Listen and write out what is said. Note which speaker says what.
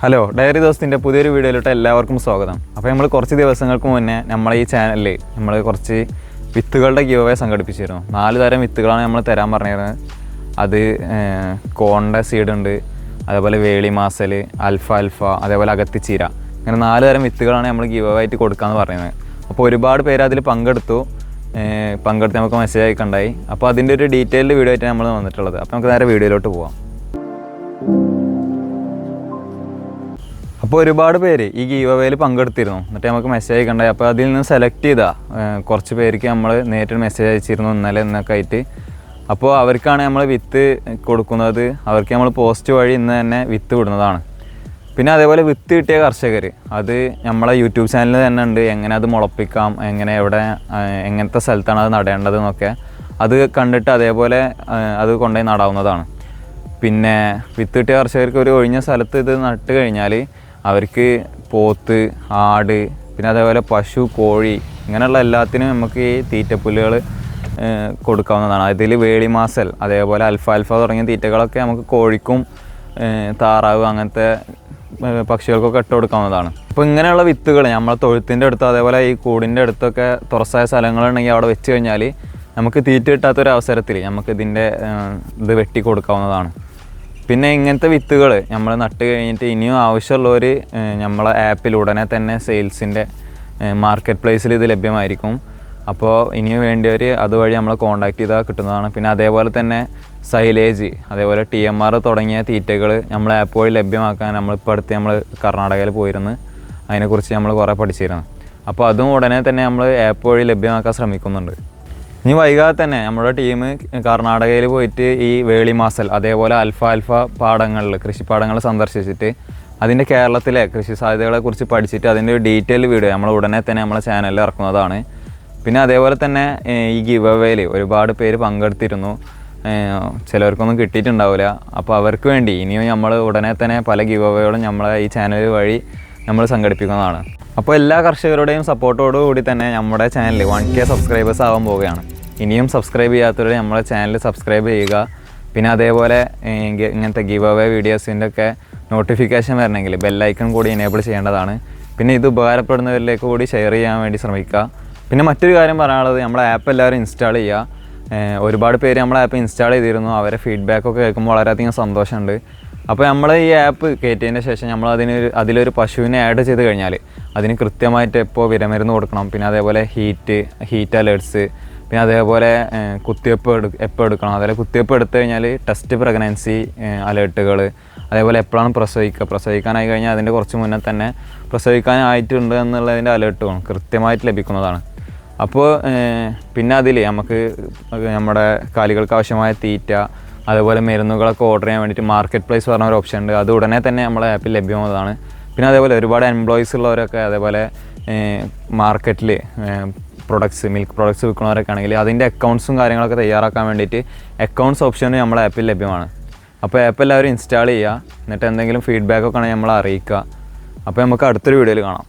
Speaker 1: Hello diary ദോസ്തിൻ്റെ പുതിയൊരു വീഡിയോയിലോട്ട് എല്ലാവർക്കും സ്വാഗതം. അപ്പോൾ നമ്മൾ കുറച്ച് ദിവസങ്ങൾക്ക് മുന്നേ നമ്മളെ ഈ ചാനലിൽ നമ്മൾ കുറച്ച് വിത്തുകളുടെ ഗിവ് അവേ സംഘടിപ്പിച്ചിരുന്നു. 4 തരം വിത്തുകളാണ് നമ്മൾ തരാൻ പറഞ്ഞിരുന്നത്. അത് കോണിൻ്റെ സീഡ് ഉണ്ട്, അതേപോലെ വേളി മാസൽ, അൽഫ, അതേപോലെ അകത്തിച്ചീര, അങ്ങനെ 4 തരം വിത്തുകളാണ് നമ്മൾ ഗിവ് അവേ ആയിട്ട് കൊടുക്കാമെന്ന് പറയുന്നത്. അപ്പോൾ ഒരുപാട് പേര് അതിൽ പങ്കെടുത്ത് നമുക്ക് മെസ്സേജ് അയക്കണ്ടായി. അപ്പോൾ അതിൻ്റെ ഒരു ഡീറ്റെയിൽഡ് വീഡിയോ ആയിട്ട് നമ്മൾ വന്നിട്ടുള്ളത്. അപ്പോൾ നമുക്ക് നേരെ വീഡിയോയിലോട്ട് പോകാം. അപ്പോൾ ഒരുപാട് പേര് ഈ ഗീവ് അവേയിൽ പങ്കെടുത്തിരുന്നു. എന്നിട്ട് നമുക്ക് മെസ്സേജ് അയക്കണ്ടായി. അപ്പോൾ അതിൽ നിന്ന് സെലക്ട് ചെയ്താൽ കുറച്ച് പേർക്ക് നമ്മൾ നേരിട്ട് മെസ്സേജ് അയച്ചിരുന്നു ഇന്നലെ എന്നൊക്കെ ആയിട്ട്. അപ്പോൾ അവർക്കാണ് നമ്മൾ വിത്ത് കൊടുക്കുന്നത്. അവർക്ക് നമ്മൾ പോസ്റ്റ് വഴി ഇന്ന് തന്നെ വിത്ത് വിടുന്നതാണ്. പിന്നെ അതേപോലെ വിത്ത് കിട്ടിയ കർഷകർ അത് നമ്മളെ യൂട്യൂബ് ചാനലിൽ തന്നെ ഉണ്ട്. എങ്ങനെ അത് മുളപ്പിക്കാം, എങ്ങനത്തെ സ്ഥലത്താണ് അത് നടേണ്ടത് എന്നൊക്കെ അത് കണ്ടിട്ട് അതേപോലെ അത് കൊണ്ടുപോയി നടാവുന്നതാണ്. പിന്നെ വിത്ത് കിട്ടിയ കർഷകർക്ക് ഒരു ഒഴിഞ്ഞ സ്ഥലത്ത് ഇത് നട്ട് കഴിഞ്ഞാൽ അവർക്ക് പോത്ത്, ആട്, പിന്നെ അതേപോലെ പശു, കോഴി, ഇങ്ങനെയുള്ള എല്ലാത്തിനും നമുക്ക് ഈ തീറ്റപ്പുല്ലുകൾ കൊടുക്കാവുന്നതാണ്. അതിൽ വേളിമാസൽ, അതേപോലെ അൽഫ തുടങ്ങിയ തീറ്റകളൊക്കെ നമുക്ക് കോഴിക്കും താറാവ് അങ്ങനത്തെ പക്ഷികൾക്കൊക്കെ ഇട്ട് കൊടുക്കാവുന്നതാണ്. അപ്പോൾ ഇങ്ങനെയുള്ള വിത്തുകൾ നമ്മളെ തൊഴുത്തിൻ്റെ അടുത്ത് അതേപോലെ ഈ കൂടിൻ്റെ അടുത്തൊക്കെ തുറസായ സ്ഥലങ്ങളുണ്ടെങ്കിൽ അവിടെ വെച്ച് കഴിഞ്ഞാൽ നമുക്ക് തീറ്റ കിട്ടാത്തൊരവസരത്തിൽ നമുക്ക് ഇത് വെട്ടി കൊടുക്കാവുന്നതാണ്. പിന്നെ ഇങ്ങനത്തെ വിത്തുകൾ നമ്മൾ നട്ട് കഴിഞ്ഞിട്ട് ഇനിയും ആവശ്യമുള്ളവർ നമ്മളെ ആപ്പിൽ ഉടനെ തന്നെ സെയിൽസിൻ്റെ മാർക്കറ്റ് പ്ലേസിൽ ഇത് ലഭ്യമായിരിക്കും. അപ്പോൾ ഇനിയും വേണ്ടിയവർ അതുവഴി നമ്മളെ കോൺടാക്ട് ചെയ്താൽ കിട്ടുന്നതാണ്. പിന്നെ അതേപോലെ തന്നെ സൈലേജ്, അതേപോലെ TMR തുടങ്ങിയ തീറ്റകൾ നമ്മൾ ആപ്പ് വഴി ലഭ്യമാക്കാൻ നമ്മളിപ്പോൾ അടുത്ത് നമ്മൾ കർണാടകയിൽ പോയിരുന്നു. അതിനെക്കുറിച്ച് നമ്മൾ കുറേ പഠിച്ചിരുന്നു. അപ്പോൾ അതും ഉടനെ തന്നെ നമ്മൾ ആപ്പ് വഴി ലഭ്യമാക്കാൻ ശ്രമിക്കുന്നുണ്ട്. ഇനി വൈകാതെ തന്നെ നമ്മുടെ ടീം കർണാടകയിൽ പോയിട്ട് ഈ വേളിമാസൽ, അതേപോലെ അൽഫ പാടങ്ങളിൽ, കൃഷിപ്പാടങ്ങൾ സന്ദർശിച്ചിട്ട് അതിൻ്റെ കേരളത്തിലെ കൃഷി സാധ്യതകളെക്കുറിച്ച് പഠിച്ചിട്ട് അതിൻ്റെ ഒരു ഡീറ്റെയിൽ വീഡിയോ നമ്മൾ ഉടനെ തന്നെ നമ്മളെ ചാനലിൽ ഇറക്കുന്നതാണ്. പിന്നെ അതേപോലെ തന്നെ ഈ ഗിവ് അവേയിൽ ഒരുപാട് പേര് പങ്കെടുത്തിരുന്നു. ചിലവർക്കൊന്നും കിട്ടിയിട്ടുണ്ടാവില്ല. അപ്പോൾ അവർക്ക് വേണ്ടി ഇനിയും നമ്മൾ ഉടനെ തന്നെ പല ഗിവ് അവേകളും നമ്മളെ ഈ ചാനൽ വഴി നമ്മൾ സംഘടിപ്പിക്കുന്നതാണ്. അപ്പോൾ എല്ലാ കർഷകരുടെയും സപ്പോർട്ടോടുകൂടി തന്നെ നമ്മുടെ ചാനൽ 1K സബ്സ്ക്രൈബേഴ്സ് ആവാൻ പോവുകയാണ്. ഇനിയും സബ്സ്ക്രൈബ് ചെയ്യാത്തവർ നമ്മളെ ചാനൽ സബ്സ്ക്രൈബ് ചെയ്യുക. പിന്നെ അതേപോലെ ഇങ്ങനത്തെ ഗിവ് അവേ വീഡിയോസിൻ്റെ ഒക്കെ നോട്ടിഫിക്കേഷൻ വരണമെങ്കിൽ ബെല്ലൈക്കൺ കൂടി എനേബിൾ ചെയ്യേണ്ടതാണ്. പിന്നെ ഇത് ഉപകാരപ്പെടുന്നവരിലേക്ക് കൂടി ഷെയർ ചെയ്യാൻ വേണ്ടി ശ്രമിക്കുക. പിന്നെ മറ്റൊരു കാര്യം പറയാനുള്ളത്, നമ്മളെ ആപ്പ് എല്ലാവരും ഇൻസ്റ്റാൾ ചെയ്യുക. ഒരുപാട് പേര് നമ്മളെ ആപ്പ് ഇൻസ്റ്റാൾ ചെയ്തിരുന്നു. അവരെ ഫീഡ്ബാക്കൊക്കെ കേൾക്കുമ്പോൾ വളരെയധികം സന്തോഷമുണ്ട്. അപ്പോൾ നമ്മൾ ഈ ആപ്പ് കയറ്റിയതിന് ശേഷം നമ്മൾ അതിലൊരു പശുവിനെ ആഡ് ചെയ്ത് കഴിഞ്ഞാൽ അതിന് കൃത്യമായിട്ട് എപ്പോൾ വിരമരുന്ന് കൊടുക്കണം. പിന്നെ അതേപോലെ ഹീറ്റ് അലേർട്സ്, പിന്നെ അതേപോലെ കുത്തിവെപ്പ് എപ്പോൾ എടുക്കണം. അതേപോലെ കുത്തിവെപ്പ് എടുത്തു കഴിഞ്ഞാൽ ടെസ്റ്റ് പ്രഗ്നൻസി അലേർട്ടുകൾ, അതേപോലെ എപ്പോഴാണ് പ്രസവിക്കാനായി കഴിഞ്ഞാൽ അതിൻ്റെ കുറച്ച് മുന്നേ തന്നെ പ്രസവിക്കാനായിട്ടുണ്ട് എന്നുള്ളതിൻ്റെ അലേർട്ടുകളും കൃത്യമായിട്ട് ലഭിക്കുന്നതാണ്. അപ്പോൾ പിന്നെ അതിൽ നമുക്ക് നമ്മുടെ കാലികൾക്ക് ആവശ്യമായ തീറ്റ, അതേപോലെ മരുന്നുകളൊക്കെ ഓർഡർ ചെയ്യാൻ വേണ്ടിയിട്ട് മാർക്കറ്റ് പ്ലേസ് പറഞ്ഞ ഒരു ഓപ്ഷൻ ഉണ്ട്. അത് ഉടനെ തന്നെ നമ്മളെ ആപ്പിൽ ലഭ്യമാകുന്നതാണ്. പിന്നെ അതേപോലെ ഒരുപാട് എംപ്ലോയീസ് ഉള്ളവരൊക്കെ അതേപോലെ മാർക്കറ്റിൽ മിൽക്ക് പ്രൊഡക്ട്സ് വിൽക്കുന്നവരൊക്കെ ആണെങ്കിൽ അതിൻ്റെ അക്കൗണ്ട്സും കാര്യങ്ങളൊക്കെ തയ്യാറാക്കാൻ വേണ്ടിയിട്ട് അക്കൗണ്ട്സ് ഓപ്ഷൻ നമ്മളെ ആപ്പിൽ ലഭ്യമാണ്. അപ്പോൾ ആപ്പ് എല്ലാവരും ഇൻസ്റ്റാൾ ചെയ്യുക. എന്നിട്ട് എന്തെങ്കിലും ഫീഡ്ബാക്കൊക്കെ ആണെങ്കിൽ നമ്മളെ അറിയിക്കുക. അപ്പോൾ നമുക്ക് അടുത്തൊരു വീഡിയോയിൽ കാണാം.